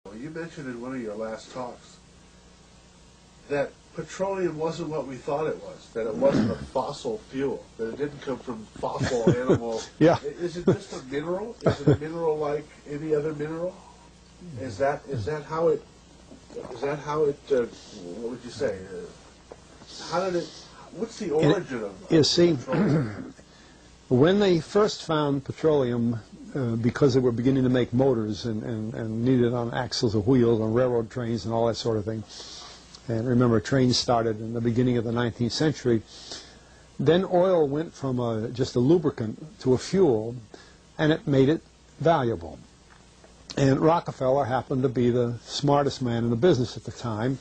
Well, you mentioned in one of your last talks that petroleum wasn't what we thought it was, that it wasn't a fossil fuel, that it didn't come from fossil animals. Yeah. Is it just a mineral? Is it a mineral like any other mineral? Is that how it, what would you say? How did it, what's the origin of You see, petroleum? when they first found petroleum, because they were beginning to make motors and needed on axles or wheels on railroad trains and all that sort of thing, and remember trains started in the beginning of the 19th century, then oil went from just a lubricant to a fuel, and it made it valuable. And Rockefeller happened to be the smartest man in the business at the time,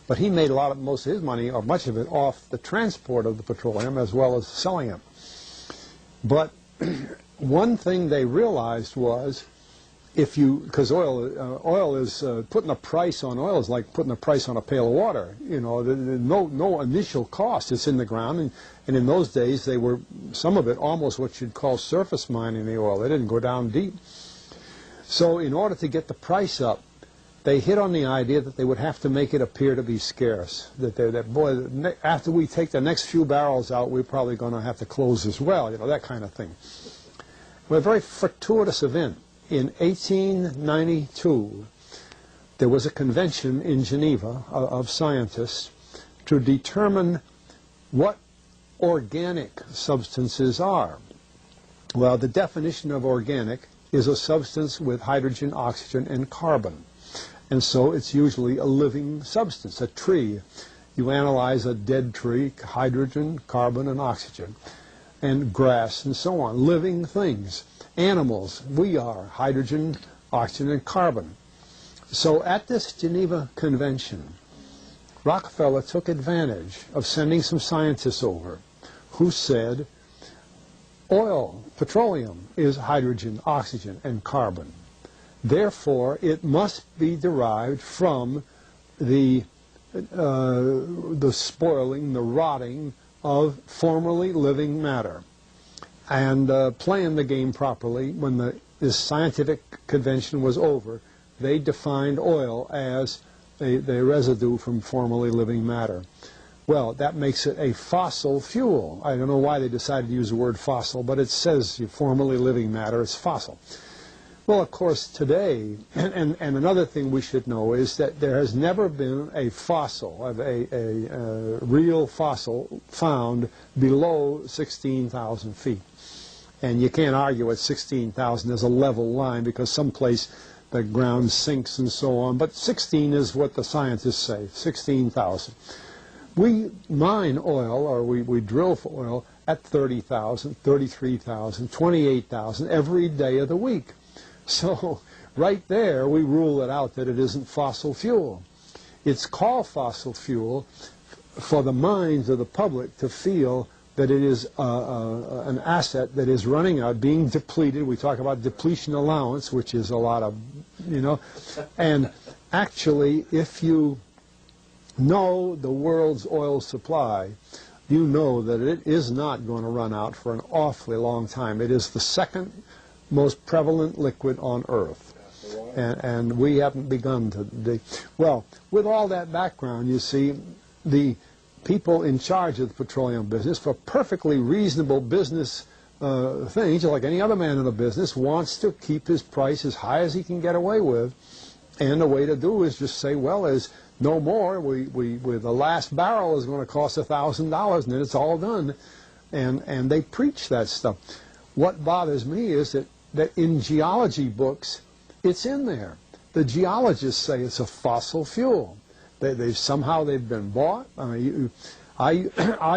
but he made most of his money, or much of it, off the transport of the petroleum as well as selling it. But one thing they realized was, because oil is putting a price on oil is like putting a price on a pail of water. You know, no initial cost. It's in the ground, and in those days they were, some of it almost what you'd call surface mining the oil. They didn't go down deep. So in order to get the price up, they hit on the idea that they would have to make it appear to be scarce. That after we take the next few barrels out, we're probably going to have to close this well, you know, that kind of thing. Well, a very fortuitous event. In 1892, there was a convention in Geneva of scientists to determine what organic substances are. Well, the definition of organic is a substance with hydrogen, oxygen, and carbon. And so it's usually a living substance, a tree. You analyze a dead tree, hydrogen, carbon, and oxygen, and grass and so on, living things. Animals, we are hydrogen, oxygen, and carbon. So at this Geneva Convention, Rockefeller took advantage of sending some scientists over who said, oil, petroleum, is hydrogen, oxygen, and carbon. Therefore, it must be derived from the spoiling, the rotting of formerly living matter. And playing the game properly, when this scientific convention was over, they defined oil as the residue from formerly living matter. Well, that makes it a fossil fuel. I don't know why they decided to use the word fossil, but it says formerly living matter is fossil. Well, of course, today, and another thing we should know is that there has never been a fossil, a real fossil, found below 16,000 feet. And you can't argue at 16,000 as a level line because someplace the ground sinks and so on. But 16 is what the scientists say, 16,000. We mine oil, or we drill for oil, at 30,000, 33,000, 28,000 every day of the week. So right there we rule it out that it isn't fossil fuel. It's called fossil fuel for the minds of the public to feel that it is an asset that is running out, being depleted. We talk about depletion allowance, which is a lot of, you know. And actually, if you know the world's oil supply, you know that it is not going to run out for an awfully long time. It is the second most prevalent liquid on Earth. And we haven't begun to... Well, with all that background, you see, the people in charge of the petroleum business, for perfectly reasonable business things, like any other man in the business, wants to keep his price as high as he can get away with. And the way to do is just say, well, there's no more. The last barrel is going to cost $1,000, and then it's all done. And they preach that stuff. What bothers me is that in geology books, it's in there. The geologists say it's a fossil fuel. Somehow they've been bought. I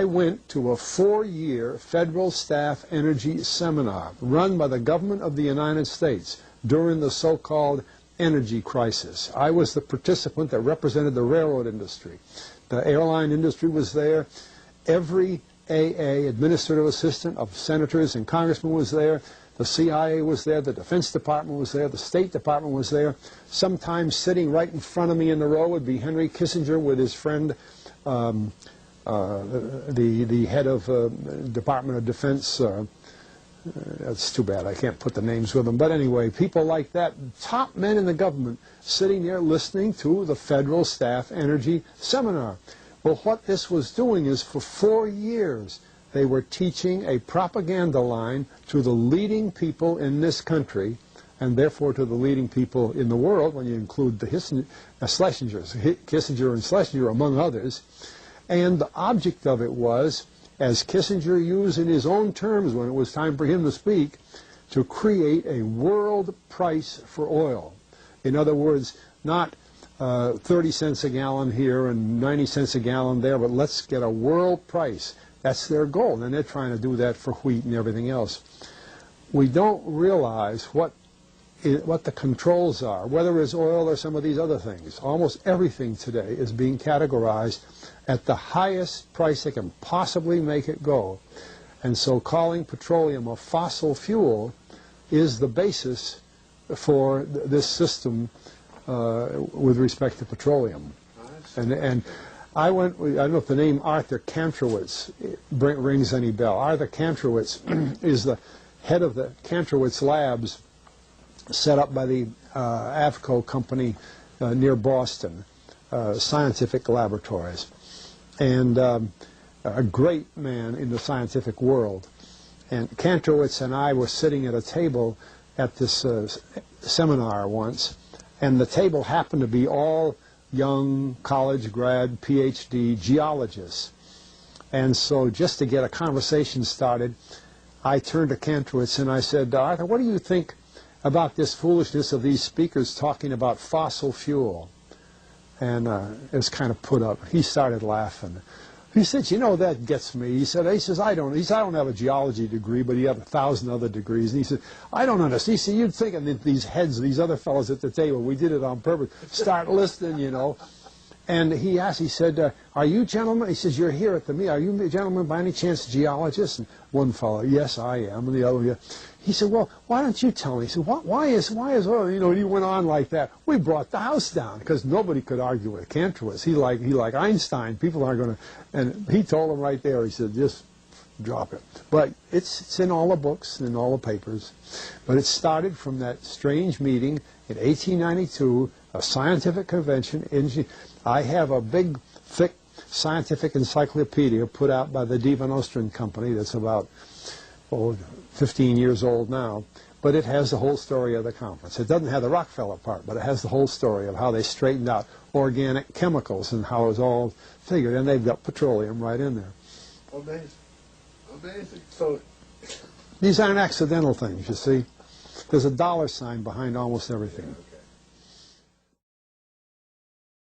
went to a 4-year federal staff energy seminar run by the government of the United States during the so-called energy crisis. I was the participant that represented the railroad industry. The airline industry was there. Every AA, administrative assistant of senators and congressmen, was there. The CIA was there, the Defense Department was there, the State Department was there. Sometimes sitting right in front of me in the row would be Henry Kissinger with his friend, the head of Department of Defense, That's too bad. I can't put the names with them. But anyway, people like that, top men in the government, sitting there listening to the Federal Staff Energy Seminar. Well, what this was doing is for 4 years, they were teaching a propaganda line to the leading people in this country, and therefore to the leading people in the world, when you include the Schlesingers, Kissinger and Schlesinger, among others. And the object of it was, as Kissinger used in his own terms when it was time for him to speak, to create a world price for oil. In other words, not 30 cents a gallon here and 90 cents a gallon there, but let's get a world price. That's their goal, and they're trying to do that for wheat and everything else. We don't realize what the controls are, whether it's oil or some of these other things. Almost everything today is being categorized at the highest price they can possibly make it go. And so calling petroleum a fossil fuel is the basis for this system with respect to petroleum. And I don't know if the name Arthur Kantrowitz rings any bell. Arthur Kantrowitz is the head of the Kantrowitz Labs set up by the Avco company near Boston, scientific laboratories. And a great man in the scientific world. And Kantrowitz and I were sitting at a table at this seminar once, and the table happened to be all young college grad, PhD geologists. And so just to get a conversation started, I turned to Kantrowitz and I said, Arthur, what do you think about this foolishness of these speakers talking about fossil fuel? And it was kind of put up. He started laughing. He said, you know, that gets me. He says, I don't have a geology degree, but he had 1,000 other degrees. And he said, I don't understand. He said, you'd think that these heads, these other fellows at the table, we did it on purpose, start listening, you know. And he asked, he said, are you gentlemen? He says, you're here at the meeting. Are you gentlemen by any chance geologists? And one fellow, yes, I am. And the other, yeah. He said, well, why don't you tell me? He said, why is oil? You know, and he went on like that. We brought the house down because nobody could argue with Kantrowitz. He like Einstein. People aren't going to. And he told him right there. He said, just drop it. But it's in all the books and in all the papers. But it started from that strange meeting in 1892, a scientific convention. I have a big, thick scientific encyclopedia put out by the D. Van Oesteren Company that's about 15 years old now, but it has the whole story of the conference. It doesn't have the Rockefeller part, but it has the whole story of how they straightened out organic chemicals and how it was all figured, and they've got petroleum right in there. Amazing. Amazing. So these aren't accidental things, you see. There's a dollar sign behind almost everything.